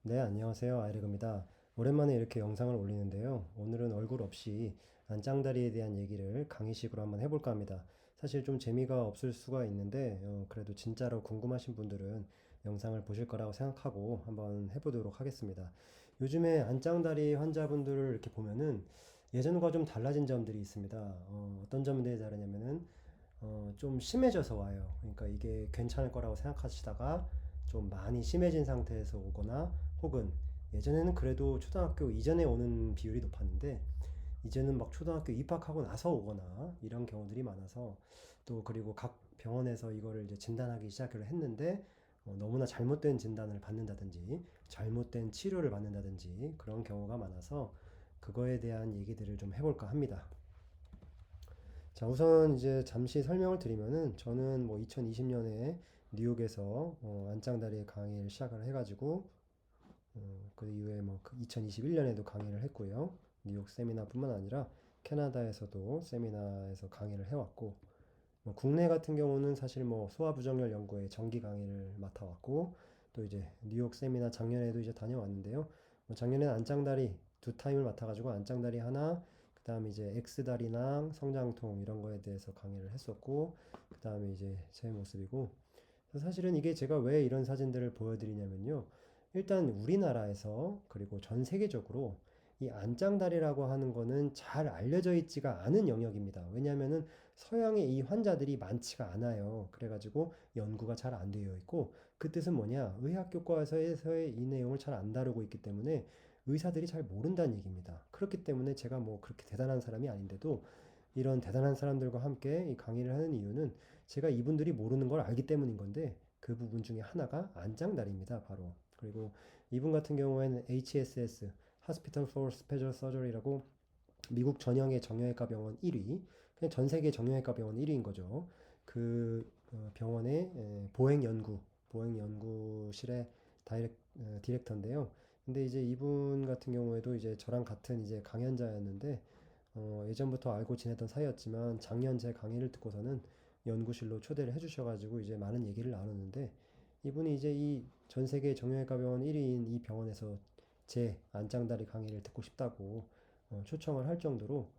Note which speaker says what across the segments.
Speaker 1: 네, 안녕하세요. 아이레그입니다. 오랜만에 이렇게 영상을 올리는데요. 오늘은 얼굴 없이 안짱다리에 대한 얘기를 강의식으로 한번 해볼까 합니다. 사실 좀 재미가 없을 수가 있는데, 그래도 진짜로 궁금하신 분들은 영상을 보실 거라고 생각하고 한번 해보도록 하겠습니다. 요즘에 안짱다리 환자분들을 이렇게 보면은 예전과 좀 달라진 점들이 있습니다. 어떤 점들이 다르냐면은 좀 심해져서 와요. 그러니까 이게 괜찮을 거라고 생각하시다가 좀 많이 심해진 상태에서 오거나 혹은 예전에는 그래도 초등학교 이전에 오는 비율이 높았는데 이제는 막 초등학교 입학하고 나서 오거나 이런 경우들이 많아서 또 그리고 각 병원에서 이거를 이제 진단하기 시작을 했는데 너무나 잘못된 진단을 받는다든지 잘못된 치료를 받는다든지 그런 경우가 많아서 그거에 대한 얘기들을 좀 해볼까 합니다. 자, 우선 이제 잠시 설명을 드리면은 저는 뭐 2020년에 뉴욕에서 안짱다리의 강의를 시작을 해가지고 그 이후에 뭐 2021년에도 강의를 했고요. 뉴욕 세미나뿐만 아니라 캐나다에서도 세미나에서 강의를 해왔고 뭐 국내 같은 경우는 사실 뭐 소아부정열 연구에 정기 강의를 맡아왔고 또 이제 뉴욕 세미나 작년에도 이제 다녀왔는데요. 뭐 작년에는 안짱다리 두 타임을 맡아가지고 안짱다리 하나, 그 다음에 이제 X다리랑 성장통 이런 거에 대해서 강의를 했었고, 그 다음에 이제 제 모습이고, 사실은 이게 제가 왜 이런 사진들을 보여드리냐면요. 일단 우리나라에서 그리고 전 세계적으로 이 안짱다리라고 하는 거는 잘 알려져 있지가 않은 영역입니다. 왜냐하면은 서양에 이 환자들이 많지가 않아요. 그래가지고 연구가 잘 안 되어 있고 그 뜻은 뭐냐? 의학 교과서에서의 이 내용을 잘 안 다루고 있기 때문에 의사들이 잘 모른다는 얘기입니다. 그렇기 때문에 제가 뭐 그렇게 대단한 사람이 아닌데도 이런 대단한 사람들과 함께 이 강의를 하는 이유는 제가 이분들이 모르는 걸 알기 때문인 건데 그 부분 중에 하나가 안장날입니다, 바로. 그리고 이분 같은 경우에는 HSS, Hospital for Special Surgery라고 미국 전형의 정형외과 병원 1위, 그냥 전 세계 정형외과 병원 1위인 거죠. 그 병원의 보행연구실의 디렉터인데요. 근데 이제 이분 같은 경우에도 이제 저랑 같은 이제 강연자였는데 예전부터 알고 지내던 사이였지만 작년 제 강의를 듣고서는 연구실로 초대를 해주셔가지고 이제 많은 얘기를 나누는데 이분이 이제 이 전 세계 정형외과 병원 1위인 이 병원에서 제 안짱다리 강의를 듣고 싶다고 초청을 할 정도로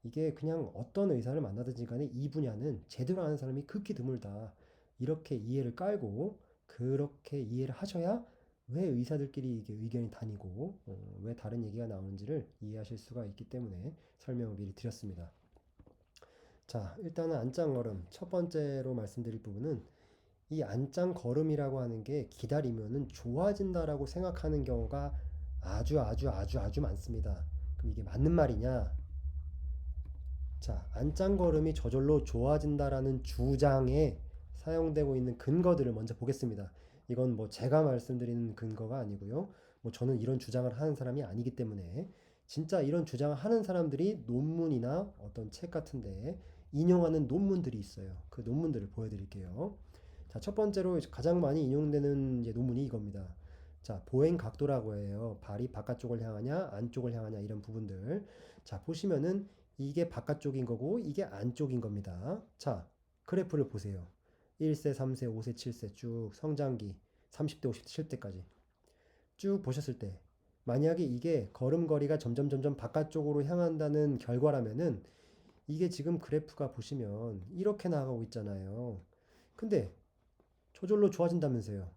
Speaker 1: 이게 그냥 어떤 의사를 만나든지 간에 이 분야는 제대로 아는 사람이 극히 드물다. 이렇게 이해를 깔고 그렇게 이해를 하셔야 왜 의사들끼리 이게 의견이 다니고 왜 다른 얘기가 나오는지를 이해하실 수가 있기 때문에 설명을 미리 드렸습니다. 자, 일단은 안짱걸음 첫 번째로 말씀드릴 부분은 이 안짱걸음이라고 하는 게 기다리면은 좋아진다라고 생각하는 경우가 아주 많습니다. 그럼 이게 맞는 말이냐? 자, 안짱걸음이 저절로 좋아진다라는 주장에 사용되고 있는 근거들을 먼저 보겠습니다. 이건 뭐 제가 말씀드리는 근거가 아니고요. 뭐 저는 이런 주장을 하는 사람이 아니기 때문에 진짜 이런 주장을 하는 사람들이 논문이나 어떤 책 같은데 인용하는 논문들이 있어요. 그 논문들을 보여드릴게요. 자, 첫 번째로 가장 많이 인용되는 이제 논문이 이겁니다. 자, 보행 각도라고 해요. 발이 바깥쪽을 향하냐, 안쪽을 향하냐 이런 부분들. 자, 보시면은 이게 바깥쪽인 거고 이게 안쪽인 겁니다. 자, 그래프를 보세요. 1세, 3세, 5세, 7세 쭉 성장기 30대, 50대, 70대까지 쭉 보셨을 때 만약에 이게 걸음걸이가 점점 바깥쪽으로 향한다는 결과라면은 이게 지금 그래프가 보시면 이렇게 나가고 있잖아요. 근데 저절로 좋아진다면서요.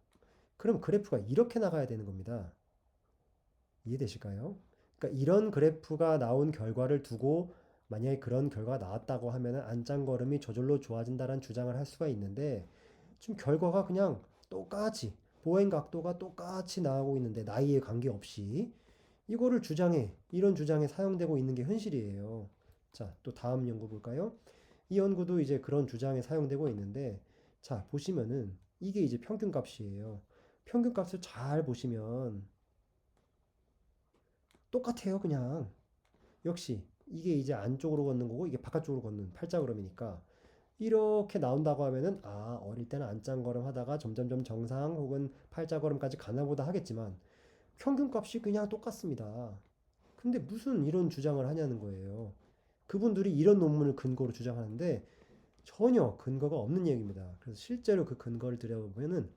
Speaker 1: 그럼 그래프가 이렇게 나가야 되는 겁니다. 이해되실까요? 그러니까 이런 그래프가 나온 결과를 두고 만약에 그런 결과가 나왔다고 하면은 안짱걸음이 저절로 좋아진다는 주장을 할 수가 있는데 지금 결과가 그냥 똑같이 보행 각도가 똑같이 나오고 있는데 나이에 관계없이 이거를 주장해 이런 주장에 사용되고 있는 게 현실이에요. 자, 또 다음 연구 볼까요? 이 연구도 이제 그런 주장에 사용되고 있는데 자, 보시면은 이게 이제 평균값이에요. 평균값을 잘 보시면 똑같아요, 그냥. 역시 이게 이제 안쪽으로 걷는 거고 이게 바깥쪽으로 걷는 팔자걸음이니까 이렇게 나온다고 하면은 어릴 때는 안짱걸음 하다가 점점점 정상 혹은 팔자걸음까지 가나 보다 하겠지만 평균값이 그냥 똑같습니다. 근데 무슨 이런 주장을 하냐는 거예요. 그분들이 이런 논문을 근거로 주장하는데 전혀 근거가 없는 얘기입니다. 그래서 실제로 그 근거를 들여보면은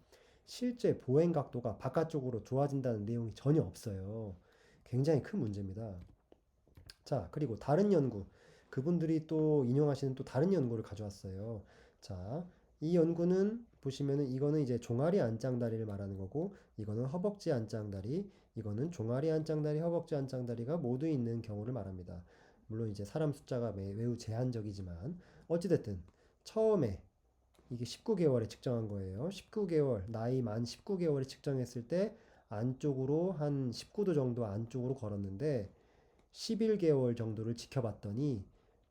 Speaker 1: 실제 보행 각도가 바깥쪽으로 좋아진다는 내용이 전혀 없어요. 굉장히 큰 문제입니다. 자, 그리고 다른 연구. 그분들이 또 인용하시는 또 다른 연구를 가져왔어요. 자, 이 연구는 보시면은 이거는 이제 종아리 안짱다리를 말하는 거고, 이거는 허벅지 안짱다리, 이거는 종아리 안짱다리, 허벅지 안짱다리가 모두 있는 경우를 말합니다. 물론 이제 사람 숫자가 매우 제한적이지만, 어찌됐든 처음에 이게 19개월에 측정한 거예요. 19개월, 나이 만 19개월에 측정했을 때 안쪽으로 한 19도 정도 안쪽으로 걸었는데, 11개월 정도를 지켜봤더니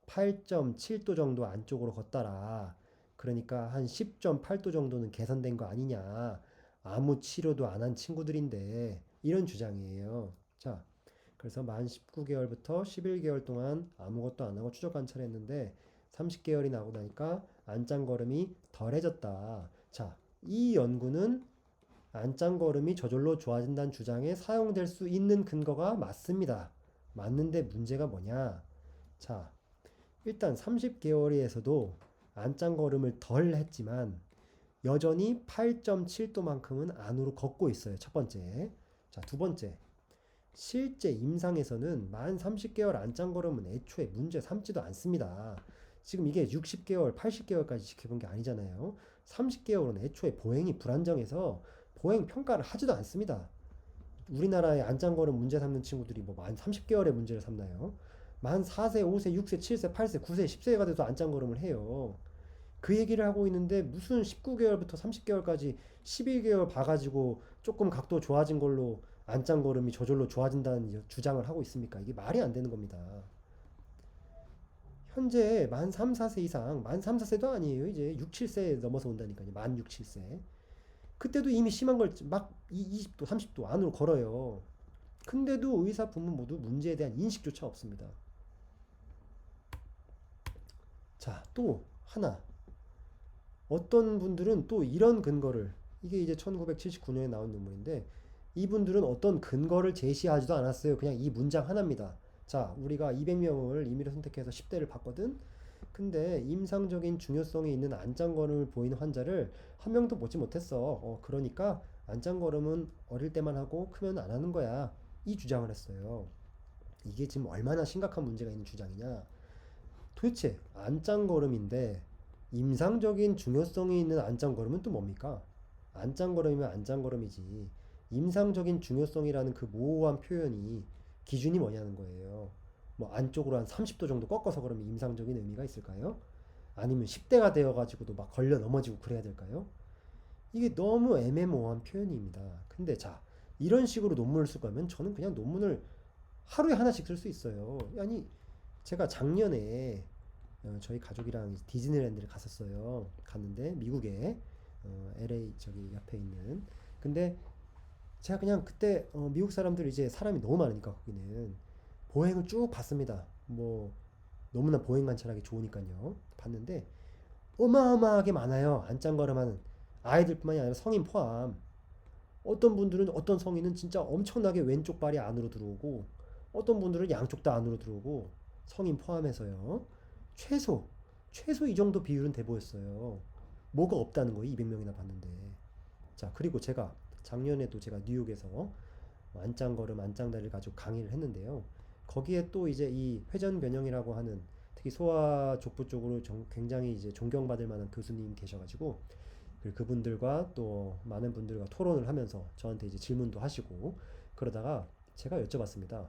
Speaker 1: 8.7도 정도 안쪽으로 걷더라. 그러니까 한 10.8도 정도는 개선된 거 아니냐. 아무 치료도 안 한 친구들인데 이런 주장이에요. 자, 그래서 만 19개월부터 11개월 동안 아무것도 안 하고 추적 관찰했는데 30개월이 나고 나니까 안짱걸음이 덜해졌다. 자, 이 연구는 안짱걸음이 저절로 좋아진다는 주장에 사용될 수 있는 근거가 맞습니다. 맞는데 문제가 뭐냐? 자, 일단 30개월에서도 안짱걸음을 덜 했지만 여전히 8.7도만큼은 안으로 걷고 있어요. 첫 번째. 자, 두 번째. 실제 임상에서는 만 30개월 안짱걸음은 애초에 문제 삼지도 않습니다. 지금 이게 60개월, 80개월까지 지켜본 게 아니잖아요. 30개월은 애초에 보행이 불안정해서 보행 평가를 하지도 않습니다. 우리나라의 안짱걸음 문제 삼는 친구들이 뭐 만 30개월의 문제를 삼나요? 만 4세, 5세, 6세, 7세, 8세, 9세, 10세가 돼도 안짱걸음을 해요. 그 얘기를 하고 있는데 무슨 19개월부터 30개월까지 11개월 봐가지고 조금 각도 좋아진 걸로 안짱걸음이 저절로 좋아진다는 주장을 하고 있습니까? 이게 말이 안 되는 겁니다. 현재 만 3, 4세 이상, 만 3, 4세도 아니에요. 이제 6, 7세 넘어서 온다니까요. 만 6, 7세. 그때도 이미 심한 걸 막 20도, 30도 안으로 걸어요. 근데도 의사 부모 모두 문제에 대한 인식조차 없습니다. 자, 또 하나. 어떤 분들은 또 이런 근거를, 이게 이제 1979년에 나온 논문인데, 이분들은 어떤 근거를 제시하지도 않았어요. 그냥 이 문장 하나입니다. 자, 우리가 200명을 임의로 선택해서 10대를 봤거든? 근데 임상적인 중요성이 있는 안짱걸음을 보이는 환자를 한 명도 보지 못했어. 그러니까 안짱걸음은 어릴 때만 하고 크면 안 하는 거야. 이 주장을 했어요. 이게 지금 얼마나 심각한 문제가 있는 주장이냐. 도대체 안짱걸음인데 임상적인 중요성이 있는 안짱걸음은 또 뭡니까? 안짱걸음이면 안짱걸음이지. 임상적인 중요성이라는 그 모호한 표현이 기준이 뭐냐는 거예요. 뭐 안쪽으로 한 30도 정도 꺾어서 그러면 임상적인 의미가 있을까요? 아니면 10대가 되어가지고도 막 걸려 넘어지고 그래야 될까요? 이게 너무 애매모호한 표현입니다. 근데 자, 이런 식으로 논문을 쓸 거면 저는 그냥 논문을 하루에 하나씩 쓸 수 있어요. 아니, 제가 작년에 저희 가족이랑 디즈니랜드를 갔었어요. 갔는데 미국에 LA 저기 옆에 있는. 근데 제가 그냥 그때 미국 사람들 이제 사람이 너무 많으니까 거기는 보행을 쭉 봤습니다. 뭐 너무나 보행 관찰하기 좋으니까요. 봤는데 어마어마하게 많아요. 안짱걸음하는 아이들뿐만이 아니라 성인 포함. 어떤 분들은 어떤 성인은 진짜 엄청나게 왼쪽 발이 안으로 들어오고 어떤 분들은 양쪽 다 안으로 들어오고 성인 포함해서요. 최소 최소 이 정도 비율은 돼 보였어요. 뭐가 없다는 거예요. 200명이나 봤는데. 자, 그리고 제가 작년에도 제가 뉴욕에서 안짱걸음, 안짱다리를 가지고 강의를 했는데요. 거기에 또 이제 이 회전 변형이라고 하는 특히 소아 족부 쪽으로 굉장히 이제 존경받을 만한 교수님 계셔가지고 그분들과 또 많은 분들과 토론을 하면서 저한테 이제 질문도 하시고 그러다가 제가 여쭤봤습니다.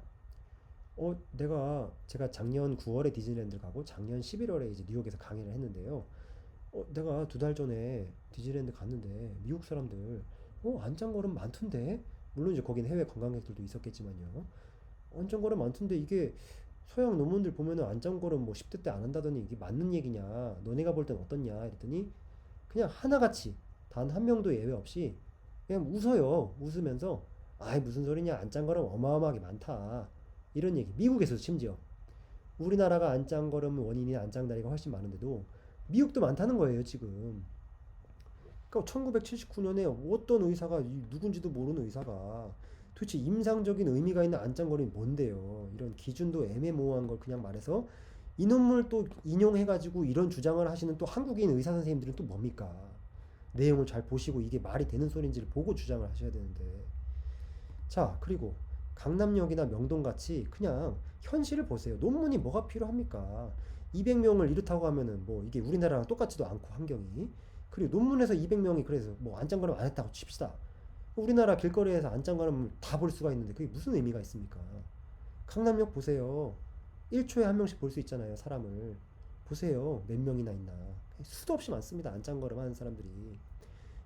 Speaker 1: 제가 작년 9월에 디즈니랜드를 가고 작년 11월에 이제 뉴욕에서 강의를 했는데요. 내가 2달 전에 디즈니랜드 갔는데 미국 사람들 안짱걸음 많던데? 물론 이제 거긴 해외 관광객들도 있었겠지만요. 안짱걸음 많던데 이게 서양 논문들 보면은 안짱걸음 뭐 10대 때 안 한다더니 이게 맞는 얘기냐? 너네가 볼 땐 어떻냐? 이랬더니 그냥 하나같이 단 한 명도 예외 없이 그냥 웃어요. 웃으면서 아이 무슨 소리냐? 안짱걸음 어마어마하게 많다. 이런 얘기. 미국에서도 심지어 우리나라가 안짱걸음 원인이 안짱다리가 훨씬 많은데도 미국도 많다는 거예요, 지금. 그러니까 1979년에 어떤 의사가 누군지도 모르는 의사가 도대체 임상적인 의미가 있는 안짱거림이 뭔데요? 이런 기준도 애매모호한 걸 그냥 말해서 이 논문을 또 인용해가지고 이런 주장을 하시는 또 한국인 의사 선생님들은 또 뭡니까? 내용을 잘 보시고 이게 말이 되는 소리인지를 보고 주장을 하셔야 되는데. 자, 그리고 강남역이나 명동같이 그냥 현실을 보세요. 논문이 뭐가 필요합니까? 200명을 이렇다고 하면은 뭐 이게 우리나라랑 똑같지도 않고 환경이. 그리고 논문에서 200명이 그래서 뭐 안짱거름 안 했다고 칩시다. 우리나라 길거리에서 안짱거름 다 볼 수가 있는데 그게 무슨 의미가 있습니까? 강남역 보세요. 1초에 한 명씩 볼 수 있잖아요, 사람을. 보세요. 몇 명이나 있나. 수도 없이 많습니다, 안짱거름 하는 사람들이.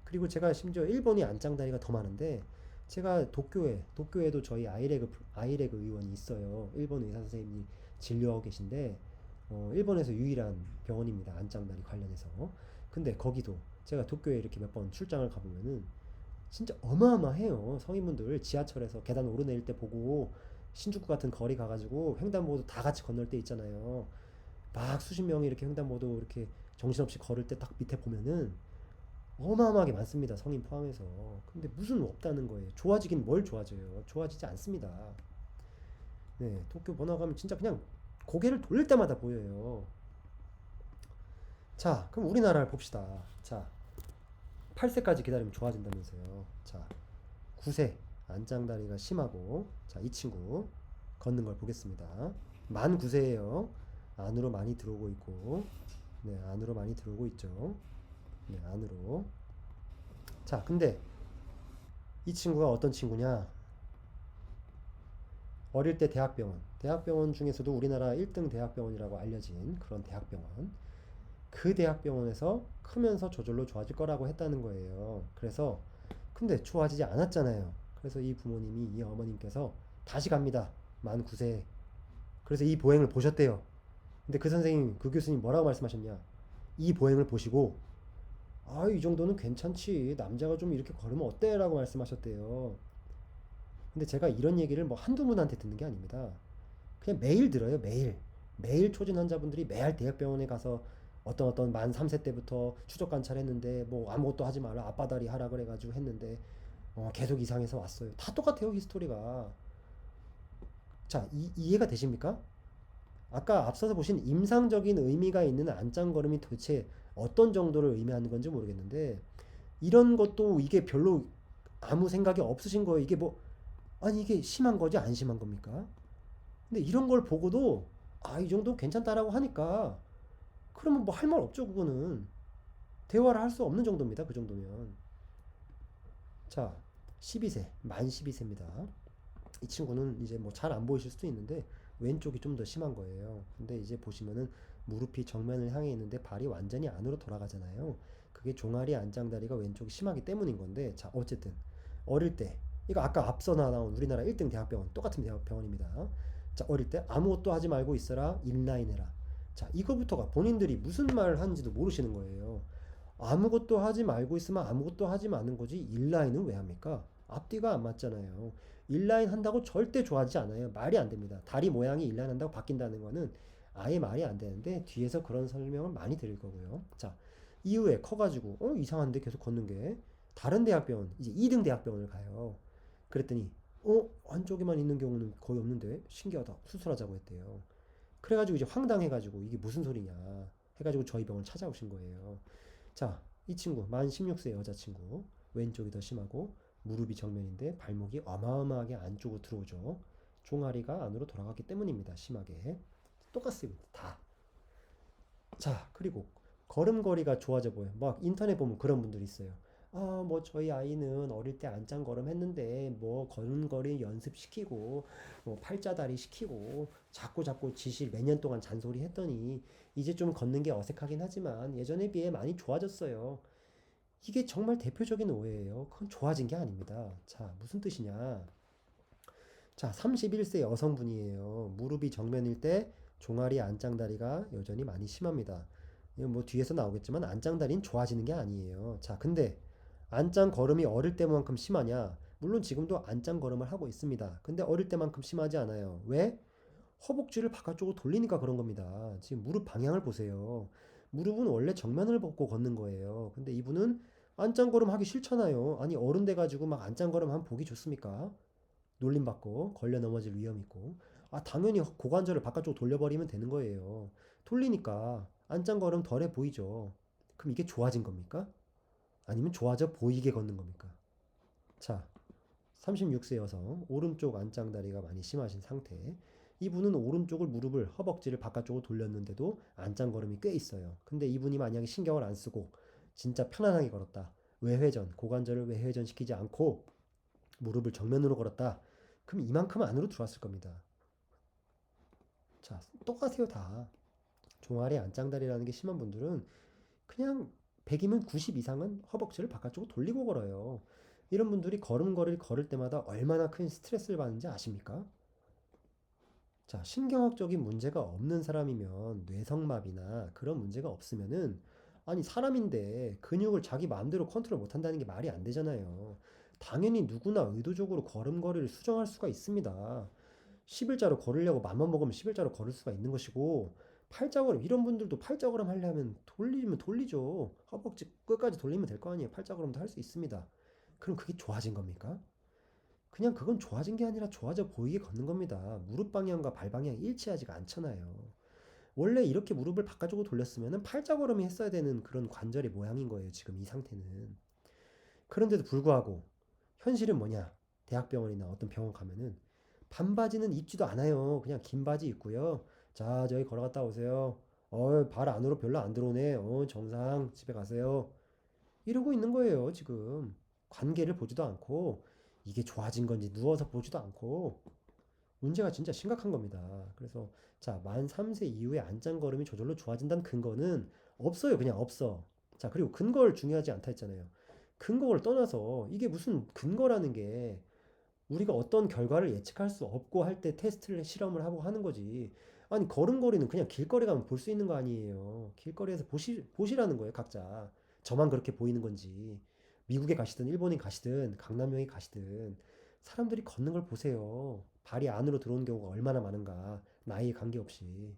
Speaker 1: 그리고 제가 심지어 일본이 안짱다리가 더 많은데, 제가 도쿄에도 저희 아이레그 의원이 있어요. 일본 의사 선생님이 진료하고 계신데, 일본에서 유일한 병원입니다. 안짱다리 관련해서. 근데 거기도 제가 도쿄에 이렇게 몇 번 출장을 가보면은 진짜 어마어마해요. 성인분들 지하철에서 계단 오르내릴 때 보고 신주쿠 같은 거리 가가지고 횡단보도 다 같이 건널 때 있잖아요. 막 수십 명이 이렇게 횡단보도 이렇게 정신없이 걸을 때 딱 밑에 보면은 어마어마하게 많습니다. 성인 포함해서. 근데 무슨 없다는 거예요. 좋아지긴 뭘 좋아져요. 좋아지지 않습니다. 네, 도쿄 번화 가면 진짜 그냥 고개를 돌릴 때마다 보여요. 자, 그럼 우리나라를 봅시다. 자, 8세까지 기다리면 좋아진다면서요. 자, 9세 안짱다리가 심하고, 자, 이 친구 걷는 걸 보겠습니다. 만 9세예요. 안으로 많이 들어오고 있고, 네, 안으로 많이 들어오고 있죠. 네, 안으로. 자, 근데 이 친구가 어떤 친구냐? 어릴 때 대학병원. 대학병원 중에서도 우리나라 1등 대학병원이라고 알려진 그런 대학병원. 그 대학병원에서 크면서 저절로 좋아질 거라고 했다는 거예요. 그래서 근데 좋아지지 않았잖아요. 그래서 이 부모님이, 이 어머님께서 다시 갑니다. 만 9세. 그래서 이 보행을 보셨대요. 근데 그 선생님, 그 교수님 뭐라고 말씀하셨냐? 이 보행을 보시고, 아, 이 정도는 괜찮지. 남자가 좀 이렇게 걸으면 어때? 라고 말씀하셨대요. 근데 제가 이런 얘기를 뭐 한두 분한테 듣는 게 아닙니다. 그냥 매일 들어요, 매일. 매일 초진 환자분들이 매일 대학병원에 가서 어떤 만 3세 때부터 추적 관찰했는데 뭐 아무것도 하지 마라, 앞바다리 하라 그래가지고 했는데 계속 이상해서 왔어요. 다 똑같아요, 히스토리가. 자, 이해가 되십니까? 아까 앞서서 보신 임상적인 의미가 있는 안짱걸음이 도대체 어떤 정도를 의미하는 건지 모르겠는데, 이런 것도 이게 별로 아무 생각이 없으신 거예요. 이게 뭐, 아니 이게 심한 거지 안 심한 겁니까? 근데 이런 걸 보고도 아, 이 정도 괜찮다라고 하니까 그러면 뭐 할 말 없죠, 그거는. 대화를 할 수 없는 정도입니다, 그 정도면. 자, 12세, 만 12세입니다. 이 친구는 이제 뭐 잘 안 보이실 수도 있는데 왼쪽이 좀 더 심한 거예요. 근데 이제 보시면은 무릎이 정면을 향해 있는데 발이 완전히 안으로 돌아가잖아요. 그게 종아리 안장다리가 왼쪽이 심하기 때문인 건데, 자, 어쨌든 어릴 때, 이거 아까 앞서 나온 우리나라 1등 대학병원, 똑같은 대학병원입니다. 자, 어릴 때 아무것도 하지 말고 있어라, 인라인 해라. 자, 이거부터가 본인들이 무슨 말을 하는지도 모르시는 거예요. 아무것도 하지 말고 있으면 아무것도 하지 마는 거지, 인라인은 왜 합니까? 앞뒤가 안 맞잖아요. 인라인 한다고 절대 좋아하지 않아요. 말이 안 됩니다. 다리 모양이 인라인 한다고 바뀐다는 거는 아예 말이 안 되는데, 뒤에서 그런 설명을 많이 드릴 거고요. 자, 이후에 커가지고 이상한데 계속 걷는 게, 다른 대학병원, 이제 2등 대학병원을 가요. 그랬더니 한쪽에만 있는 경우는 거의 없는데 신기하다, 수술하자고 했대요. 그래가지고 이제 황당해가지고 이게 무슨 소리냐 해가지고 저희 병원 찾아오신 거예요. 자, 이 친구 만 16세 여자친구, 왼쪽이 더 심하고 무릎이 정면인데 발목이 어마어마하게 안쪽으로 들어오죠. 종아리가 안으로 돌아갔기 때문입니다. 심하게. 똑같습니다, 다. 자, 그리고 걸음걸이가 좋아져 보여. 막 인터넷 보면 그런 분들이 있어요. 아, 뭐 저희 아이는 어릴 때 안짱걸음 했는데 뭐 걸음걸이 연습시키고 뭐 팔자다리 시키고 자꾸 지실 몇 년 동안 잔소리 했더니 이제 좀 걷는 게 어색하긴 하지만 예전에 비해 많이 좋아졌어요. 이게 정말 대표적인 오해예요. 그건 좋아진 게 아닙니다. 자, 무슨 뜻이냐? 자, 31세 여성분이에요. 무릎이 정면일 때 종아리 안짱다리가 여전히 많이 심합니다. 이건 뭐 뒤에서 나오겠지만 안짱다리는 좋아지는 게 아니에요. 자, 근데 안짱 걸음이 어릴 때만큼 심하냐? 물론 지금도 안짱 걸음을 하고 있습니다. 근데 어릴 때만큼 심하지 않아요. 왜? 허벅지를 바깥쪽으로 돌리니까 그런 겁니다. 지금 무릎 방향을 보세요. 무릎은 원래 정면을 보고 걷는 거예요. 근데 이분은 안짱걸음 하기 싫잖아요. 아니, 어른 돼가지고 막 안짱걸음 하면 보기 좋습니까? 놀림받고 걸려 넘어질 위험 있고. 아, 당연히 고관절을 바깥쪽으로 돌려버리면 되는 거예요. 돌리니까 안짱걸음 덜해 보이죠. 그럼 이게 좋아진 겁니까? 아니면 좋아져 보이게 걷는 겁니까? 자, 36세 여성, 오른쪽 안짱다리가 많이 심하신 상태. 이분은 오른쪽을 무릎을 허벅지를 바깥쪽으로 돌렸는데도 안짱걸음이 꽤 있어요. 근데 이분이 만약에 신경을 안 쓰고 진짜 편안하게 걸었다. 외회전, 고관절을 외회전 시키지 않고 무릎을 정면으로 걸었다. 그럼 이만큼 안으로 들어왔을 겁니다. 자, 똑같아요, 다. 종아리 안짱다리라는 게 심한 분들은 그냥 100이면 90 이상은 허벅지를 바깥쪽으로 돌리고 걸어요. 이런 분들이 걸음걸이를 걸을 때마다 얼마나 큰 스트레스를 받는지 아십니까? 자, 신경학적인 문제가 없는 사람이면 뇌성마비나 그런 문제가 없으면은 아니 사람인데 근육을 자기 마음대로 컨트롤 못 한다는 게 말이 안 되잖아요. 당연히 누구나 의도적으로 걸음걸이를 수정할 수가 있습니다. 11자로 걸으려고 맘만 먹으면 11자로 걸을 수가 있는 것이고 팔자걸음 이런 분들도 팔자걸음 하려면 돌리면 돌리죠. 허벅지 끝까지 돌리면 될 거 아니에요. 팔자걸음도 할 수 있습니다. 그럼 그게 좋아진 겁니까? 그냥 그건 좋아진 게 아니라 좋아져 보이게 걷는 겁니다. 무릎 방향과 발 방향이 일치하지가 않잖아요. 원래 이렇게 무릎을 바깥쪽으로 돌렸으면 팔자걸음이 했어야 되는 그런 관절의 모양인 거예요. 지금 이 상태는. 그런데도 불구하고 현실은 뭐냐? 대학병원이나 어떤 병원 가면은 반바지는 입지도 않아요. 그냥 긴 바지 입고요. 자, 저기 걸어갔다 오세요. 발 안으로 별로 안 들어오네. 정상. 집에 가세요. 이러고 있는 거예요, 지금. 관계를 보지도 않고, 이게 좋아진 건지 누워서 보지도 않고, 문제가 진짜 심각한 겁니다. 그래서, 자, 만 3세 이후에 안짱걸음이 저절로 좋아진다는 근거는 없어요. 그냥 없어. 자, 그리고 근거를 중요하지 않다 했잖아요. 근거를 떠나서, 이게 무슨 근거라는 게, 우리가 어떤 결과를 예측할 수 없고 할 때 테스트를 실험을 하고 하는 거지. 아니 걸음걸이는 그냥 길거리 가면 볼 수 있는 거 아니에요. 길거리에서 보시라는 거예요, 각자. 저만 그렇게 보이는 건지. 미국에 가시든 일본에 가시든 강남역에 가시든 사람들이 걷는 걸 보세요. 발이 안으로 들어오는 경우가 얼마나 많은가. 나이에 관계없이.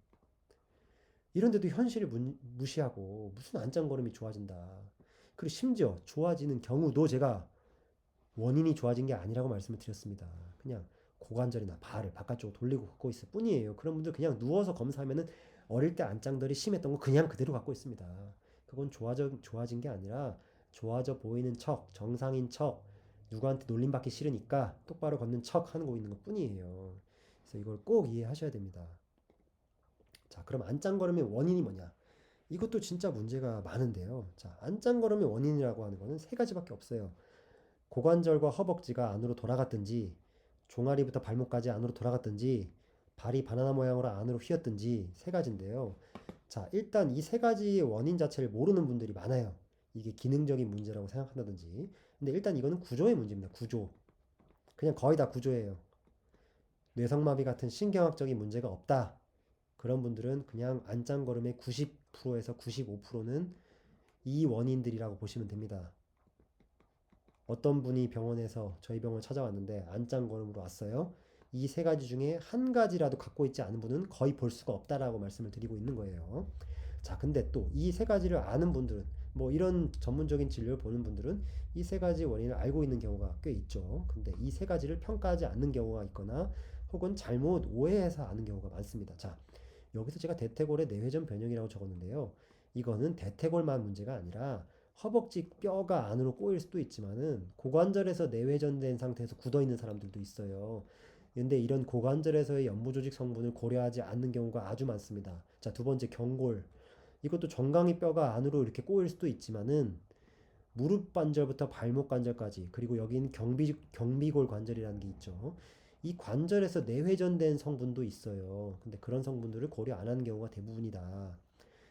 Speaker 1: 이런데도 현실을 무시하고 무슨 안짱걸음이 좋아진다. 그리고 심지어 좋아지는 경우도 제가 원인이 좋아진 게 아니라고 말씀을 드렸습니다. 그냥 고관절이나 발을 바깥쪽으로 돌리고 걷고 있을 뿐이에요. 그런 분들 그냥 누워서 검사하면은 어릴 때 안짱들이 심했던 거 그냥 그대로 갖고 있습니다. 그건 좋아진 게 아니라 좋아져 보이는 척, 정상인 척, 누구한테 놀림받기 싫으니까 똑바로 걷는 척 하는 거 있는 것 뿐이에요. 그래서 이걸 꼭 이해하셔야 됩니다. 자, 그럼 안짱걸음의 원인이 뭐냐? 이것도 진짜 문제가 많은데요. 자, 안짱걸음의 원인이라고 하는 거는 세 가지밖에 없어요. 고관절과 허벅지가 안으로 돌아갔든지 종아리부터 발목까지 안으로 돌아갔든지 발이 바나나 모양으로 안으로 휘었든지 세 가지인데요. 자, 일단 이 세 가지의 원인 자체를 모르는 분들이 많아요. 이게 기능적인 문제라고 생각한다든지. 근데 일단 이거는 구조의 문제입니다. 구조. 그냥 거의 다 구조예요. 뇌성마비 같은 신경학적인 문제가 없다. 그런 분들은 그냥 안짱걸음의 90%에서 95%는 이 원인들이라고 보시면 됩니다. 어떤 분이 병원에서 저희 병원 찾아왔는데 안짱걸음으로 왔어요. 이 세 가지 중에 한 가지라도 갖고 있지 않은 분은 거의 볼 수가 없다라고 말씀을 드리고 있는 거예요. 자, 근데 또 이 세 가지를 아는 분들은 뭐 이런 전문적인 진료를 보는 분들은 이 세 가지 원인을 알고 있는 경우가 꽤 있죠. 근데 이 세 가지를 평가하지 않는 경우가 있거나 혹은 잘못 오해해서 아는 경우가 많습니다. 자, 여기서 제가 대퇴골의 내회전 변형이라고 적었는데요. 이거는 대퇴골만 문제가 아니라 허벅지 뼈가 안으로 꼬일 수도 있지만은 고관절에서 내회전된 상태에서 굳어 있는 사람들도 있어요. 근데 이런 고관절에서의 연부조직 성분을 고려하지 않는 경우가 아주 많습니다. 자, 두 번째 경골. 이것도 정강이 뼈가 안으로 이렇게 꼬일 수도 있지만은 무릎 관절부터 발목 관절까지 그리고 여기는 경비골 관절이라는 게 있죠. 이 관절에서 내회전된 성분도 있어요. 근데 그런 성분들을 고려 안 하는 경우가 대부분이다.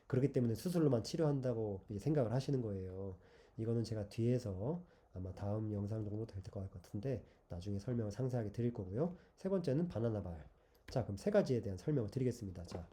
Speaker 1: 그렇기 때문에 수술로만 치료한다고 생각을 하시는 거예요. 이거는 제가 뒤에서 아마 다음 영상 정도 될 것 같은데 나중에 설명을 상세하게 드릴 거고요. 세 번째는 바나나발. 자, 그럼 세 가지에 대한 설명을 드리겠습니다. 자,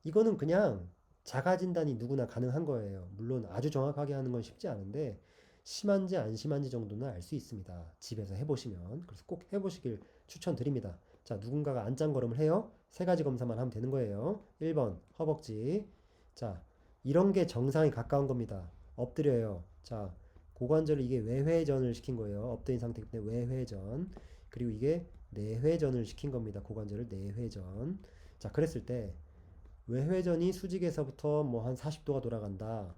Speaker 1: 이거는 그냥 자가 진단이 누구나 가능한 거예요. 물론 아주 정확하게 하는 건 쉽지 않은데 심한지 안 심한지 정도는 알 수 있습니다. 집에서 해보시면. 그래서 꼭 해보시길 추천드립니다. 자, 누군가가 안짱걸음을 해요. 세 가지 검사만 하면 되는 거예요. 1번 허벅지. 자, 이런 게 정상에 가까운 겁니다. 엎드려요. 자, 고관절을 이게 외회전을 시킨 거예요. 엎드린 상태이기 때문에 외회전. 그리고 이게 내회전을 시킨 겁니다. 고관절을 내회전. 자, 그랬을 때 외회전이 수직에서부터 뭐 한 40도가 돌아간다.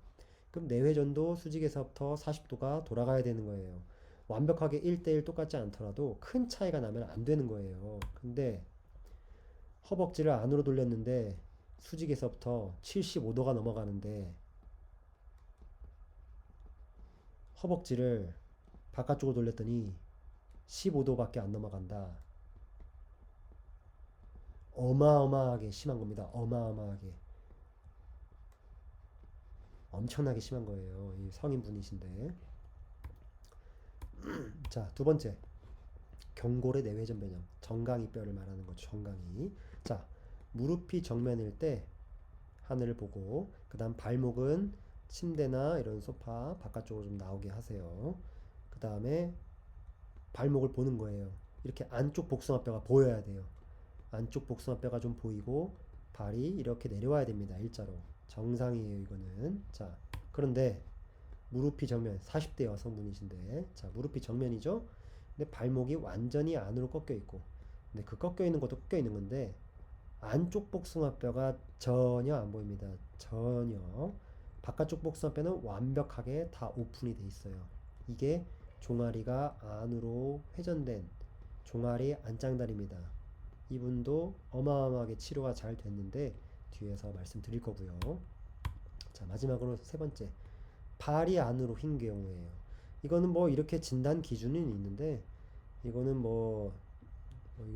Speaker 1: 그럼 내회전도 수직에서부터 40도가 돌아가야 되는 거예요. 완벽하게 1대1 똑같지 않더라도 큰 차이가 나면 안 되는 거예요. 근데 허벅지를 안으로 돌렸는데 수직에서부터 75도가 넘어가는데 허벅지를 바깥쪽으로 돌렸더니 15도밖에 안 넘어간다. 어마어마하게 심한 겁니다. 어마어마하게. 엄청나게 심한 거예요. 이 성인분이신데. 자, 두 번째. 경골의 내회전 변형. 정강이 뼈를 말하는 거죠. 정강이. 자, 무릎이 정면일 때 하늘을 보고, 그 다음 발목은 침대나 이런 소파 바깥쪽으로 좀 나오게 하세요. 그 다음에 발목을 보는 거예요. 이렇게 안쪽 복숭아뼈가 보여야 돼요. 안쪽 복숭아뼈가 좀 보이고 발이 이렇게 내려와야 됩니다. 일자로. 정상이에요, 이거는. 자, 그런데 무릎이 정면, 40대 여성분이신데, 자, 무릎이 정면이죠? 근데 발목이 완전히 안으로 꺾여 있고, 근데 그 꺾여 있는 것도 꺾여 있는 건데, 안쪽 복숭아뼈가 전혀 안 보입니다. 전혀. 바깥쪽 복숭아뼈는 완벽하게 다 오픈이 돼 있어요. 이게 종아리가 안으로 회전된 종아리 안짱다리입니다. 이분도 어마어마하게 치료가 잘 됐는데 뒤에서 말씀드릴 거고요. 자, 마지막으로 세 번째. 발이 안으로 휜 경우에요. 이거는 뭐 이렇게 진단 기준은 있는데 이거는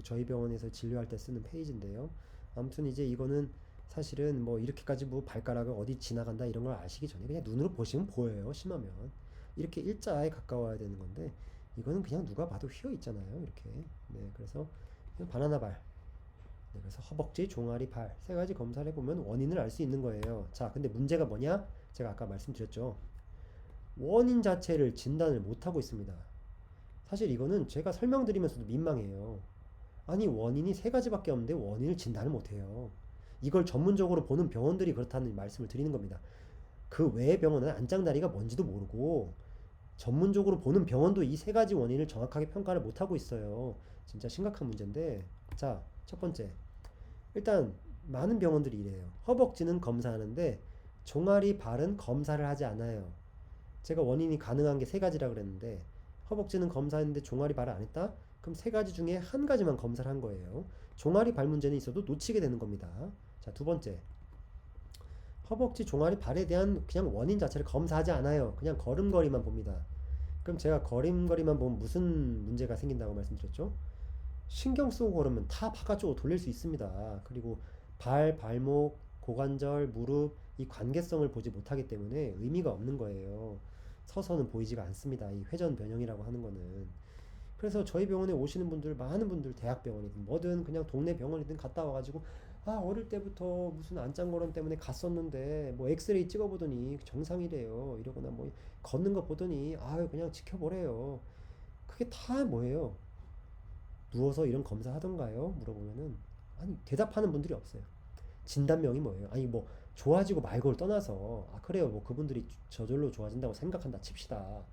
Speaker 1: 저희 병원에서 진료할 때 쓰는 페이지인데요. 아무튼 이제 이거는 사실은 뭐 이렇게까지 뭐 발가락을 어디 지나간다 이런 걸 아시기 전에 그냥 눈으로 보시면 보여요. 심하면 이렇게 일자에 가까워야 되는 건데 이거는 그냥 누가 봐도 휘어 있잖아요. 이렇게. 네, 그래서 바나나 발. 네, 그래서 허벅지, 종아리, 발 세 가지 검사를 해보면 원인을 알 수 있는 거예요. 자, 근데 문제가 뭐냐? 제가 아까 말씀드렸죠. 원인 자체를 진단을 못하고 있습니다. 사실 이거는 제가 설명드리면서도 민망해요. 아니, 원인이 세 가지밖에 없는데 원인을 진단을 못해요. 이걸 전문적으로 보는 병원들이 그렇다는 말씀을 드리는 겁니다. 그 외의 병원은 안짱다리가 뭔지도 모르고 전문적으로 보는 병원도 이 세 가지 원인을 정확하게 평가를 못하고 있어요. 진짜 심각한 문제인데, 자, 첫 번째. 일단 많은 병원들이 이래요. 허벅지는 검사하는데 종아리, 발은 검사를 하지 않아요. 제가 원인이 가능한 게 세 가지라 그랬는데 허벅지는 검사했는데 종아리, 발을 안 했다? 그럼 세 가지 중에 한 가지만 검사를 한 거예요. 종아리, 발 문제는 있어도 놓치게 되는 겁니다. 자, 두 번째. 허벅지, 종아리, 발에 대한 그냥 원인 자체를 검사하지 않아요. 그냥 걸음걸이만 봅니다. 그럼 제가 걸음걸이만 보면 무슨 문제가 생긴다고 말씀드렸죠? 신경 쓰고 걸으면 다 바깥쪽으로 돌릴 수 있습니다. 그리고 발, 발목, 고관절, 무릎 이 관계성을 보지 못하기 때문에 의미가 없는 거예요. 서서는 보이지가 않습니다. 이 회전 변형이라고 하는 거는. 그래서 저희 병원에 오시는 분들, 많은 분들 대학병원이든 뭐든 그냥 동네 병원이든 갔다 와가지고 아, 어릴 때부터 무슨 안짱거름 때문에 갔었는데 뭐 엑스레이 찍어보더니 정상이래요. 이러거나 뭐 걷는 거 보더니 아유 그냥 지켜보래요. 그게 다 뭐예요? 누워서 이런 검사 하던가요? 물어보면은 아니 대답하는 분들이 없어요. 진단명이 뭐예요? 아니 뭐 좋아지고 말고를 떠나서 아 그래요 뭐 그분들이 저절로 좋아진다고 생각한다 칩시다.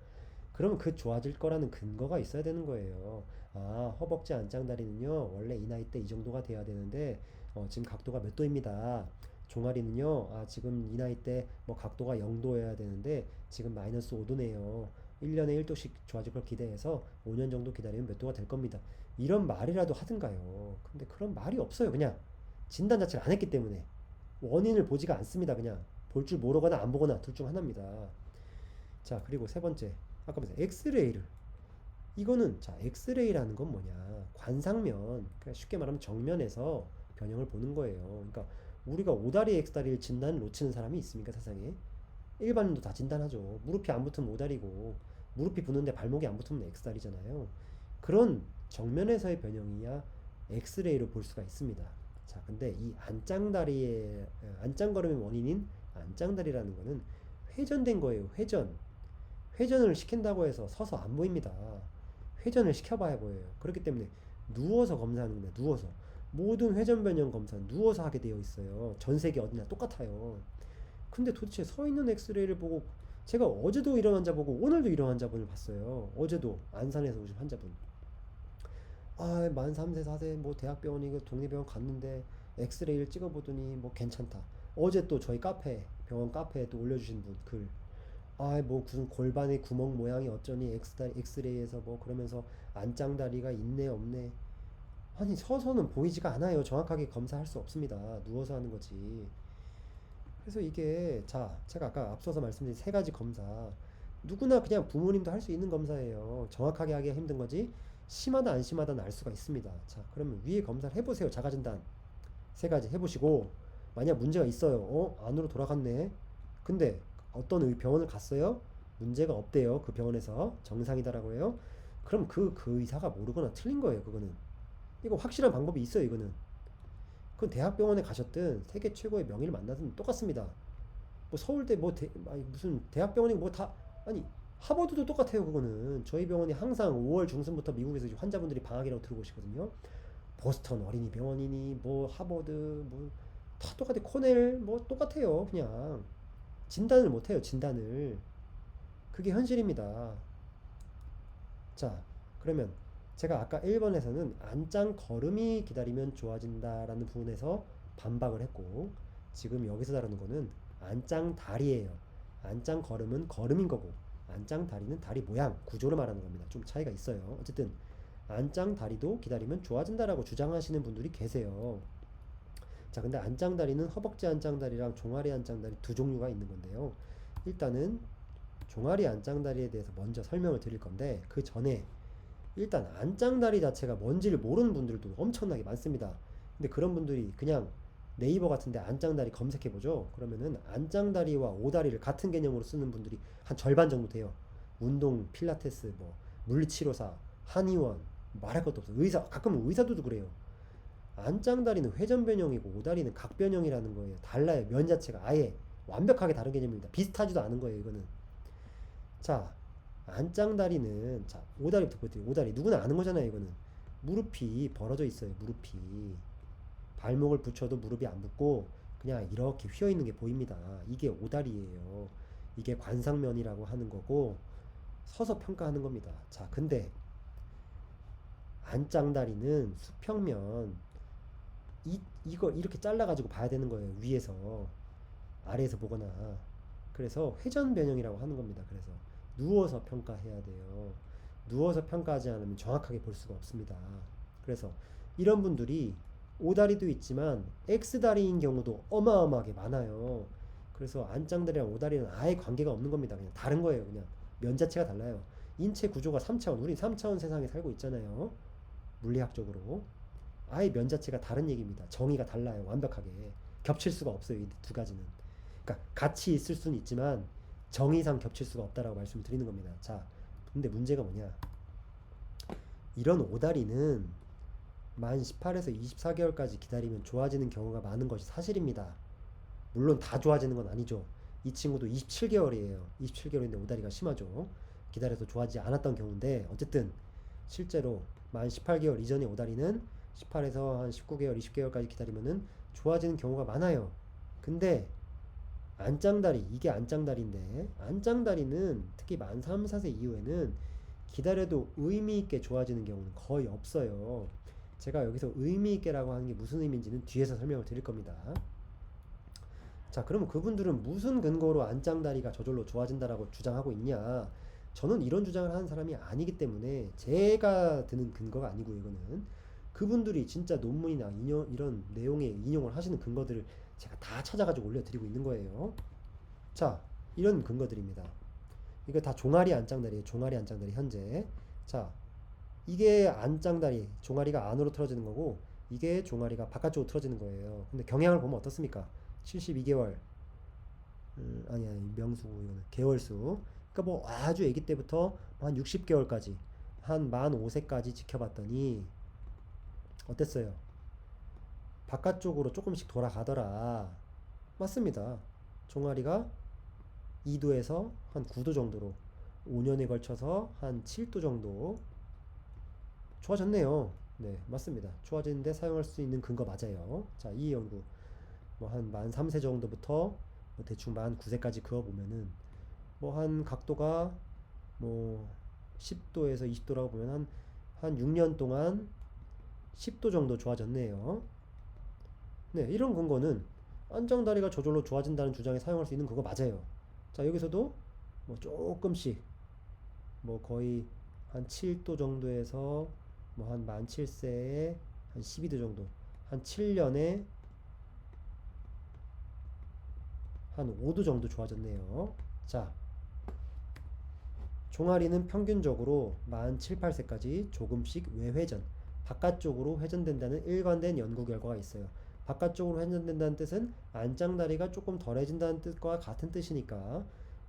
Speaker 1: 그러면 그 좋아질 거라는 근거가 있어야 되는 거예요. 아, 허벅지 안짱다리는요, 원래 이 나이 때 이 정도가 돼야 되는데, 지금 각도가 몇 도입니다. 종아리는요, 아, 지금 이 나이 때 뭐 각도가 0도여야 되는데, 지금 마이너스 5도네요. 1년에 1도씩 좋아질 걸 기대해서 5년 정도 기다리면 몇 도가 될 겁니다. 이런 말이라도 하든가요. 근데 그런 말이 없어요, 그냥. 진단 자체를 안 했기 때문에. 원인을 보지가 않습니다, 그냥. 볼 줄 모르거나 안 보거나 둘 중 하나입니다. 자, 그리고 세 번째. 아까 말씀 엑스레이를 이거는 자 엑스레이라는 건 뭐냐 관상면 그러니까 쉽게 말하면 정면에서 변형을 보는 거예요. 그러니까 우리가 오다리 엑스다리를 진단을 놓치는 사람이 있습니까 세상에? 일반인도 다 진단하죠. 무릎이 안 붙으면 오다리고 무릎이 붙는데 발목이 안 붙으면 엑스다리잖아요. 그런 정면에서의 변형이야 엑스레이로 볼 수가 있습니다. 자, 근데 이 안짱다리의 안짱걸음의 원인인 안짱다리라는 거는 회전된 거예요. 회전을 시킨다고 해서 서서 안 보입니다. 회전을 시켜봐야 보여요. 그렇기 때문에 누워서 검사하는 겁니다. 누워서. 모든 회전 변형 검사는 누워서 하게 되어 있어요. 전 세계 어디나 똑같아요. 근데 도대체 서 있는 엑스레이를 보고 제가 어제도 이런 환자 보고 오늘도 이런 환자분을 봤어요. 어제도 안산에서 오신 환자분. 아, 만 3세, 4세 뭐 대학병원이고 동네병원 갔는데 엑스레이를 찍어보더니 뭐 괜찮다. 어제 또 저희 카페, 병원 카페에 또 올려주신 분 글. 아, 뭐 무슨 골반의 구멍 모양이 어쩌니 엑스레이에서 뭐 그러면서 안짱다리가 있네 없네. 아니 서서는 보이지가 않아요. 정확하게 검사할 수 없습니다. 누워서 하는 거지. 그래서 이게 자 제가 아까 앞서서 말씀드린 세 가지 검사 누구나 그냥 부모님도 할 수 있는 검사예요. 정확하게 하기가 힘든 거지 심하다 안 심하다는 알 수가 있습니다. 자 그러면 위에 검사를 해보세요. 자가진단 세 가지 해보시고 만약 문제가 있어요. 안으로 돌아갔네. 근데 어떤 병원을 갔어요? 문제가 없대요. 그 병원에서 정상이다라고 해요. 그럼 그 의사가 모르거나 틀린 거예요. 그거는 이거 확실한 방법이 있어요. 이거는 그건 대학병원에 가셨든 세계 최고의 명의를 만나든 똑같습니다. 뭐 서울대 뭐 아니 무슨 대학병원이 뭐 다 아니 하버드도 똑같아요. 그거는 저희 병원이 항상 5월 중순부터 미국에서 환자분들이 방학이라고 들어오시거든요. 보스턴 어린이병원이니 뭐 하버드 뭐 다 똑같아. 코넬 뭐 똑같아요. 그냥 진단을 못해요. 진단을 그게 현실입니다. 자 그러면 제가 아까 1번에서는 안짱 걸음이 기다리면 좋아진다라는 부분에서 반박을 했고 지금 여기서 다루는 거는 안짱 다리예요. 안짱 걸음은 걸음인 거고 안짱 다리는 다리 모양 구조를 말하는 겁니다. 좀 차이가 있어요. 어쨌든 안짱 다리도 기다리면 좋아진다라고 주장하시는 분들이 계세요. 자 근데 안짱 다리는 허벅지 안짱 다리랑 종아리 안짱 다리 두 종류가 있는 건데요. 일단은 종아리 안짱 다리에 대해서 먼저 설명을 드릴 건데 그 전에 일단 안짱다리 자체가 뭔지를 모르는 분들도 엄청나게 많습니다. 근데 그런 분들이 그냥 네이버 같은데 안짱다리 검색해보죠. 그러면은 안짱다리와 오다리를 같은 개념으로 쓰는 분들이 한 절반 정도 돼요. 운동, 필라테스, 뭐 물리치료사, 한의원 말할 것도 없어. 의사 가끔은 의사도 그래요. 안짱다리는 회전변형이고 오다리는 각변형이라는 거예요. 달라요. 면 자체가 아예 완벽하게 다른 개념입니다. 비슷하지도 않은 거예요. 이거는. 자 안짱다리는 자 오다리부터 보여드릴게요. 오다리 누구나 아는 거잖아요. 이거는 무릎이 벌어져 있어요. 무릎이 발목을 붙여도 무릎이 안 붙고 그냥 이렇게 휘어 있는 게 보입니다. 이게 오다리예요. 이게 관상면이라고 하는 거고 서서 평가하는 겁니다. 자 근데 안짱다리는 수평면 이거 이렇게 잘라가지고 봐야 되는 거예요. 위에서 아래에서 보거나 그래서 회전 변형이라고 하는 겁니다. 그래서 누워서 평가해야 돼요. 누워서 평가하지 않으면 정확하게 볼 수가 없습니다. 그래서 이런 분들이 오다리도 있지만 X다리인 경우도 어마어마하게 많아요. 그래서 안짱다리랑 오다리는 아예 관계가 없는 겁니다. 그냥 다른 거예요. 그냥 면 자체가 달라요. 인체 구조가 3차원, 우린 3차원 세상에 살고 있잖아요. 물리학적으로. 아예 면 자체가 다른 얘기입니다. 정의가 달라요. 완벽하게. 겹칠 수가 없어요. 이 두 가지는. 그러니까 같이 있을 수는 있지만 정의상 겹칠 수가 없다라고 말씀을 드리는 겁니다. 자, 근데 문제가 뭐냐? 이런 오다리는 만 18에서 24개월까지 기다리면 좋아지는 경우가 많은 것이 사실입니다. 물론 다 좋아지는 건 아니죠. 이 친구도 27개월이에요. 27개월인데 오다리가 심하죠. 기다려서 좋아지지 않았던 경우인데 어쨌든 실제로 만 18개월 이전의 오다리는 18에서 한 19개월, 20개월까지 기다리면은 좋아지는 경우가 많아요. 근데 안짱다리 이게 안짱다리인데 안짱다리는 특히 만 3, 4세 이후에는 기다려도 의미 있게 좋아지는 경우는 거의 없어요. 제가 여기서 의미 있게라고 하는 게 무슨 의미인지는 뒤에서 설명을 드릴 겁니다. 자, 그러면 그분들은 무슨 근거로 안짱다리가 저절로 좋아진다라고 주장하고 있냐? 저는 이런 주장을 하는 사람이 아니기 때문에 제가 드는 근거가 아니고 이거는 그분들이 진짜 논문이나 이런 내용에 인용을 하시는 근거들을 제가 다 찾아가지고 올려드리고 있는 거예요. 자, 이런 근거들입니다. 이거 다 종아리 안짱다리예요. 종아리 안짱다리 현재. 자, 이게 안짱다리, 종아리가 안으로 틀어지는 거고 이게 종아리가 바깥쪽으로 틀어지는 거예요. 근데 경향을 보면 어떻습니까? 72개월. 아니 명수 이거는 개월수. 그러니까 뭐 아주 아기 때부터 한 60개월까지 한 만 5세까지 지켜봤더니 어땠어요? 바깥쪽으로 조금씩 돌아가더라. 맞습니다. 종아리가 2도에서 한 9도 정도로 5년에 걸쳐서 한 7도 정도 좋아졌네요. 네, 맞습니다. 좋아지는데 사용할 수 있는 근거 맞아요. 자, 이 연구 뭐 한 만 3세 정도부터 뭐 대충 만 9세까지 그어보면은 뭐 한 각도가 뭐 10도에서 20도라고 보면 한 6년 동안 10도 정도 좋아졌네요. 네, 이런 근거는 안정다리가 저절로 좋아진다는 주장에 사용할 수 있는 그거 맞아요. 자, 여기서도 뭐 조금씩 뭐 거의 한 7도 정도에서 뭐 한 만 7세에 한 12도 정도, 한 7년에 한 5도 정도 좋아졌네요. 자, 종아리는 평균적으로 만 7, 8세까지 조금씩 외회전, 바깥쪽으로 회전된다는 일관된 연구 결과가 있어요. 바깥쪽으로 회전된다는 뜻은 안짱다리가 조금 덜해진다는 뜻과 같은 뜻이니까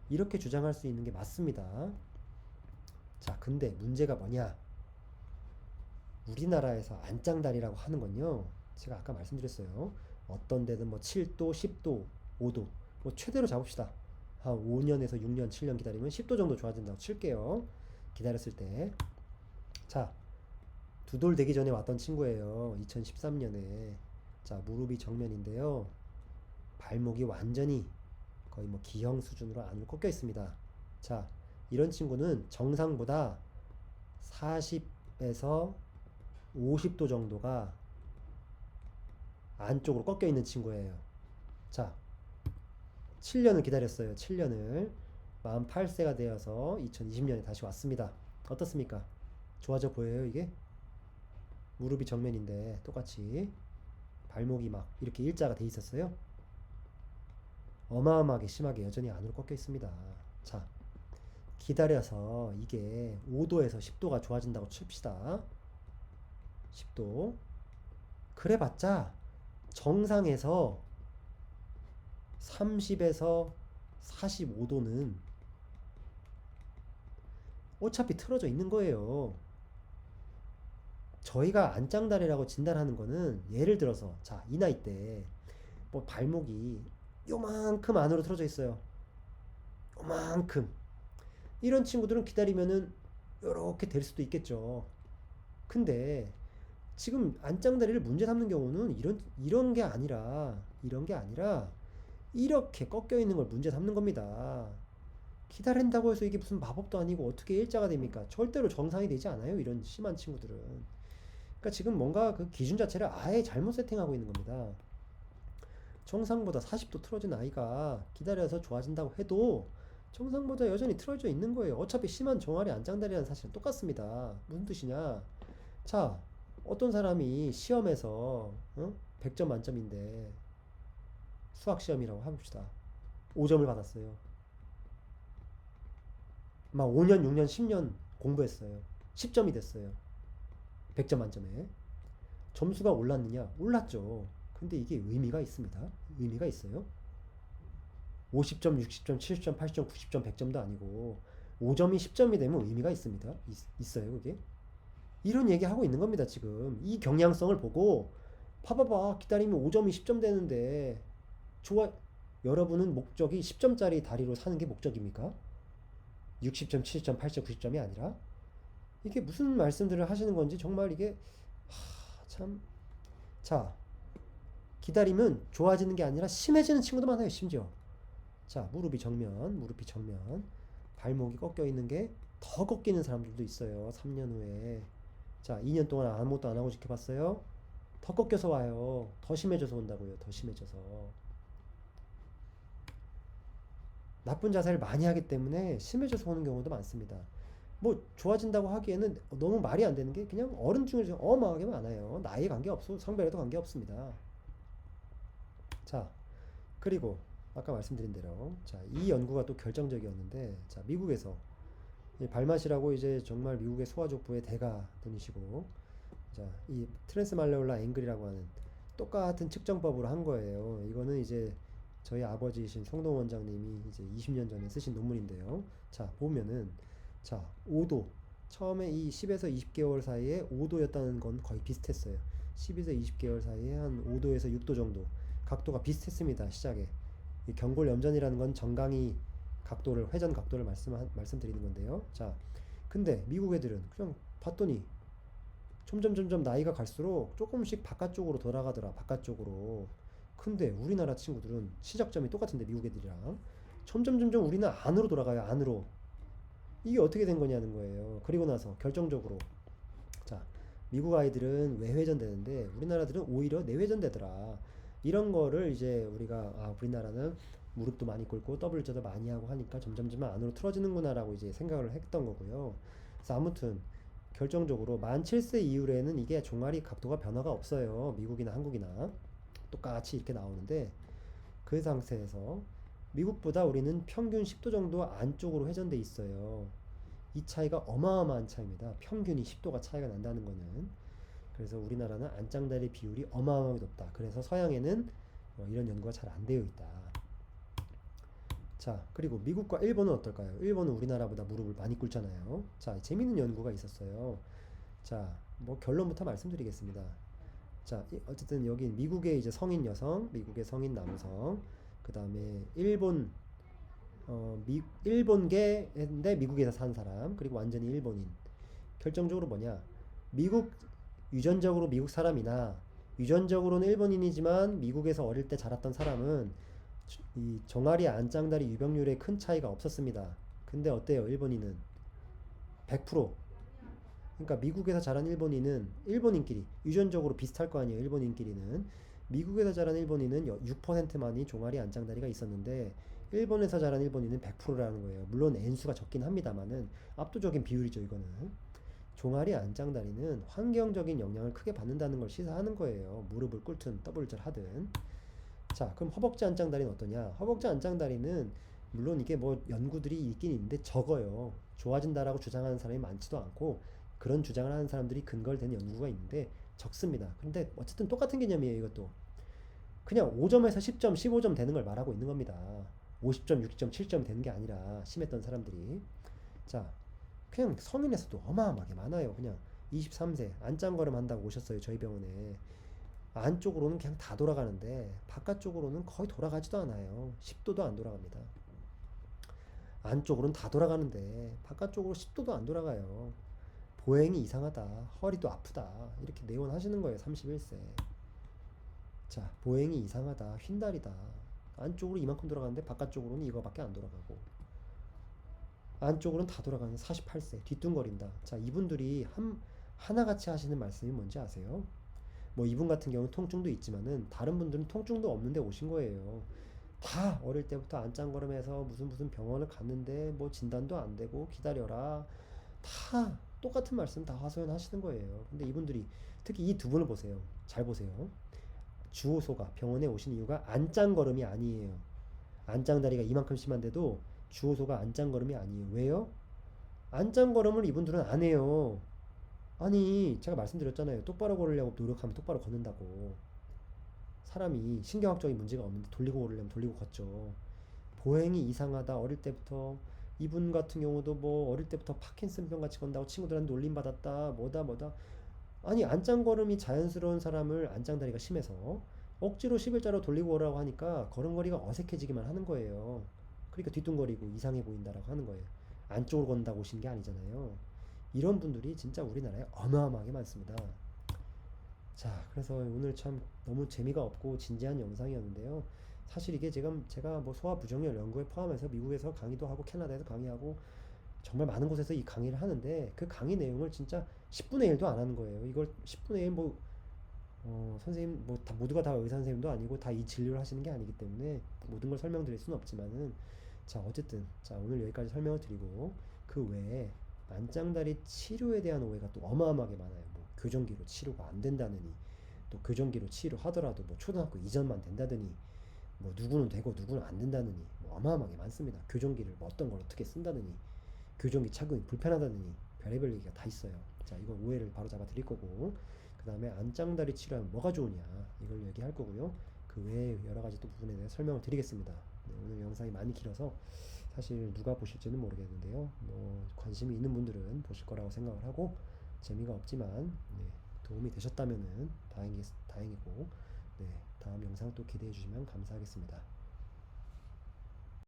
Speaker 1: 이렇게 주장할 수 있는 게 맞습니다. 자, 근데 문제가 뭐냐? 우리나라에서 안짱다리라고 하는 건요, 제가 아까 말씀드렸어요. 어떤 데는 뭐 7도, 10도, 5도, 뭐 최대로 잡읍시다. 한 5년에서 6년, 7년 기다리면 10도 정도 좋아진다고 칠게요. 기다렸을 때. 자, 두 돌 되기 전에 왔던 친구예요. 2013년에. 자, 무릎이 정면인데요. 발목이 완전히 거의 뭐 기형 수준으로 안으로 꺾여 있습니다. 자, 이런 친구는 정상보다 40에서 50도 정도가 안쪽으로 꺾여 있는 친구예요. 자, 7년을 기다렸어요. 7년을. 48세가 되어서 2020년에 다시 왔습니다. 어떻습니까? 좋아져 보여요, 이게? 무릎이 정면인데 똑같이 발목이 막 이렇게 일자가 돼 있었어요. 어마어마하게 심하게 여전히 안으로 꺾여 있습니다. 자, 기다려서 이게 5도에서 10도가 좋아진다고 칩시다. 10도. 그래봤자 정상에서 30에서 45도는 어차피 틀어져 있는 거예요. 저희가 안짱다리라고 진단하는 거는 예를 들어서 자, 이 나이 때 뭐 발목이 요만큼 안으로 틀어져 있어요. 요만큼. 이런 친구들은 기다리면은 이렇게 될 수도 있겠죠. 근데 지금 안짱다리를 문제 삼는 경우는 이런 게 아니라 이렇게 꺾여 있는 걸 문제 삼는 겁니다. 기다린다고 해서 이게 무슨 마법도 아니고 어떻게 일자가 됩니까? 절대로 정상이 되지 않아요. 이런 심한 친구들은. 그러니까 지금 뭔가 그 기준 자체를 아예 잘못 세팅하고 있는 겁니다. 정상보다 40도 틀어진 아이가 기다려서 좋아진다고 해도 정상보다 여전히 틀어져 있는 거예요. 어차피 심한 종아리 안짱다리라는 사실은 똑같습니다. 무슨 뜻이냐? 자, 어떤 사람이 시험에서 100점 만점인데 수학 시험이라고 해봅시다. 5점을 받았어요. 막 5년, 6년, 10년 공부했어요. 10점이 됐어요. 100점 만점에. 점수가 올랐느냐? 올랐죠. 근데 이게 의미가 있습니다. 의미가 있어요. 50점, 60점, 70점, 80점, 90점, 100점도 아니고 5점이 10점이 되면 의미가 있습니다. 있어요, 그게. 이런 얘기하고 있는 겁니다, 지금. 이 경향성을 보고 봐봐봐. 기다리면 5점이 10점 되는데 좋아. 여러분은 목적이 10점짜리 다리로 사는 게 목적입니까? 60점, 70점, 80점, 90점이 아니라 이게 무슨 말씀들을 하시는 건지 정말 이게 참. 자, 기다리면 좋아지는 게 아니라 심해지는 친구도 많아요, 심지어. 자, 무릎이 정면, 발목이 꺾여 있는 게 더 꺾이는 사람들도 있어요. 3년 후에. 자, 2년 동안 아무것도 안 하고 지켜봤어요. 더 꺾여서 와요. 더 심해져서 온다고요. 더 심해져서. 나쁜 자세를 많이 하기 때문에 심해져서 오는 경우도 많습니다. 뭐 좋아진다고 하기에는 너무 말이 안 되는 게 그냥 어른 중에서 어마어마하게 많아요. 나이에 관계없어. 성별에도 관계없습니다. 자, 그리고 아까 말씀드린 대로 자, 이 연구가 또 결정적이었는데 자, 미국에서 발맛이라고 이제 정말 미국의 소아족부의 대가 분이시고 자, 이 트랜스 말레올라 앵글이라고 하는 똑같은 측정법으로 한 거예요. 이거는 이제 저희 아버지이신 송동 원장님이 이제 20년 전에 쓰신 논문인데요. 자, 보면은 자, 5도. 처음에 이 10에서 20개월 사이에 5도였다는 건 거의 비슷했어요. 10에서 20개월 사이에 한 5도에서 6도 정도. 각도가 비슷했습니다. 시작에. 이 경골염전이라는 건 정강이 각도를, 회전 각도를 말씀드리는 건데요. 자, 근데 미국 애들은 그냥 봤더니 점점 나이가 갈수록 조금씩 바깥쪽으로 돌아가더라. 바깥쪽으로. 근데 우리나라 친구들은 시작점이 똑같은데 미국 애들이랑 점점 우리는 안으로 돌아가요. 안으로. 이게 어떻게 된 거냐는 거예요. 그리고 나서 결정적으로 자, 미국 아이들은 외회전 되는데 우리나라들은 오히려 내회전 되더라. 이런 거를 이제 우리가 우리나라는 무릎도 많이 꿇고 더블 유자도 많이 하고 하니까 점점점 안으로 틀어지는구나라고 이제 생각을 했던 거고요. 그래서 아무튼 결정적으로 만 7세 이후에는 이게 종아리 각도가 변화가 없어요. 미국이나 한국이나 똑같이 이렇게 나오는데 그 상태에서 미국보다 우리는 평균 10도 정도 안쪽으로 회전돼 있어요. 이 차이가 어마어마한 차이입니다. 평균이 10도가 차이가 난다는 거는. 그래서 우리나라는 안짱다리 비율이 어마어마하게 높다. 그래서 서양에는 이런 연구가 잘 안 되어 있다. 자, 그리고 미국과 일본은 어떨까요? 일본은 우리나라보다 무릎을 많이 꿇잖아요. 자, 재밌는 연구가 있었어요. 자, 뭐 결론부터 말씀드리겠습니다. 자, 어쨌든 여기 미국의 이제 성인 여성, 미국의 성인 남성, 그 다음에 일본계인데 미국에서 산 사람, 그리고 완전히 일본인. 결정적으로 뭐냐? 미국, 유전적으로 미국 사람이나 유전적으로는 일본인이지만 미국에서 어릴 때 자랐던 사람은 이 종아리 안짱다리 유병률에 큰 차이가 없었습니다. 근데 어때요? 일본인은 100%. 그러니까 미국에서 자란 일본인은 일본인끼리 유전적으로 비슷할 거 아니에요. 일본인끼리는 미국에서 자란 일본인은 6%만이 종아리 안짱다리가 있었는데 일본에서 자란 일본인은 100%라는 거예요. 물론 N수가 적긴 합니다만은 압도적인 비율이죠. 이거는 종아리 안짱다리는 환경적인 영향을 크게 받는다는 걸 시사하는 거예요. 무릎을 꿇든 더블절 하든. 자, 그럼 허벅지 안짱다리는 어떠냐? 허벅지 안짱다리는 물론 이게 뭐 연구들이 있긴 있는데 적어요. 좋아진다라고 주장하는 사람이 많지도 않고 그런 주장을 하는 사람들이 근거를 댄 연구가 있는데 적습니다. 근데 어쨌든 똑같은 개념이에요, 이것도. 그냥 5점에서 10점, 15점 되는 걸 말하고 있는 겁니다. 50점, 60점, 7점 되는 게 아니라 심했던 사람들이. 자, 그냥 성인에서도 어마어마하게 많아요. 그냥 23세 안짱걸음 한다고 오셨어요, 저희 병원에. 안쪽으로는 그냥 다 돌아가는데 바깥쪽으로는 거의 돌아가지도 않아요. 10도도 안 돌아갑니다. 안쪽으로는 다 돌아가는데 바깥쪽으로 10도도 안 돌아가요. 보행이 이상하다. 허리도 아프다. 이렇게 내원하시는 거예요. 31세. 자, 보행이 이상하다. 휜다리다. 안쪽으로 이만큼 돌아가는데 바깥쪽으로는 이거밖에 안 돌아가고 안쪽으로는 다 돌아가는 48세. 뒤뚱거린다. 자, 이분들이 하나같이 하시는 말씀이 뭔지 아세요? 뭐 이분 같은 경우는 통증도 있지만은 다른 분들은 통증도 없는데 오신 거예요. 다 어릴 때부터 안짱거름해서 무슨 병원을 갔는데 뭐 진단도 안 되고 기다려라. 다 똑같은 말씀 다 하소연하시는 거예요. 근데 이분들이 특히 이 두 분을 보세요. 잘 보세요. 주호소가 병원에 오신 이유가 안짱걸음이 아니에요. 안짱다리가 이만큼 심한데도 주호소가 안짱걸음이 아니에요. 왜요? 안짱걸음을 이분들은 안 해요. 아니, 제가 말씀드렸잖아요. 똑바로 걸으려고 노력하면 똑바로 걷는다고. 사람이 신경학적인 문제가 없는데 돌리고 걸으려면 돌리고 걷죠. 보행이 이상하다. 어릴 때부터 이분 같은 경우도 뭐 어릴 때부터 파킨슨병 같이 건다고 친구들한테 놀림 받았다. 뭐다. 아니, 안짱걸음이 자연스러운 사람을 안짱다리가 심해서 억지로 11자로 돌리고 오라고 하니까 걸음걸이가 어색해지기만 하는 거예요. 그러니까 뒤뚱거리고 이상해 보인다라고 하는 거예요. 안쪽으로 건다고 오신 게 아니잖아요. 이런 분들이 진짜 우리나라에 어마어마하게 많습니다. 자, 그래서 오늘 참 너무 재미가 없고 진지한 영상이었는데요. 사실 이게 지금 제가 뭐 소아 부정열 연구에 포함해서 미국에서 강의도 하고 캐나다에서 강의하고 정말 많은 곳에서 이 강의를 하는데 그 강의 내용을 진짜 10분의 1도 안 하는 거예요. 이걸 10분의 1 뭐, 선생님 뭐 다 모두가 다 의사 선생님도 아니고 다 이 진료를 하시는 게 아니기 때문에 모든 걸 설명드릴 수는 없지만은 자, 어쨌든 자, 오늘 여기까지 설명을 드리고 그 외에 만장다리 치료에 대한 오해가 또 어마어마하게 많아요. 뭐 교정기로 치료가 안 된다느니 또 교정기로 치료하더라도 뭐 초등학교 이전만 된다더니 뭐 누구는 되고 누구는 안 된다느니 뭐 어마어마하게 많습니다. 교정기를 뭐 어떤 걸 어떻게 쓴다느니 교정기 착용이 불편하다느니 별의별 얘기가 다 있어요. 자, 이거 오해를 바로 잡아 드릴 거고 그 다음에 안짱다리 치료하면 뭐가 좋으냐 이걸 얘기할 거고요. 그 외에 여러 가지 또 부분에 대해 설명을 드리겠습니다. 네, 오늘 영상이 많이 길어서 사실 누가 보실지는 모르겠는데요. 뭐 관심이 있는 분들은 보실 거라고 생각을 하고 재미가 없지만 네, 도움이 되셨다면은 다행이고 네, 다음 영상 또 기대해 주시면 감사하겠습니다.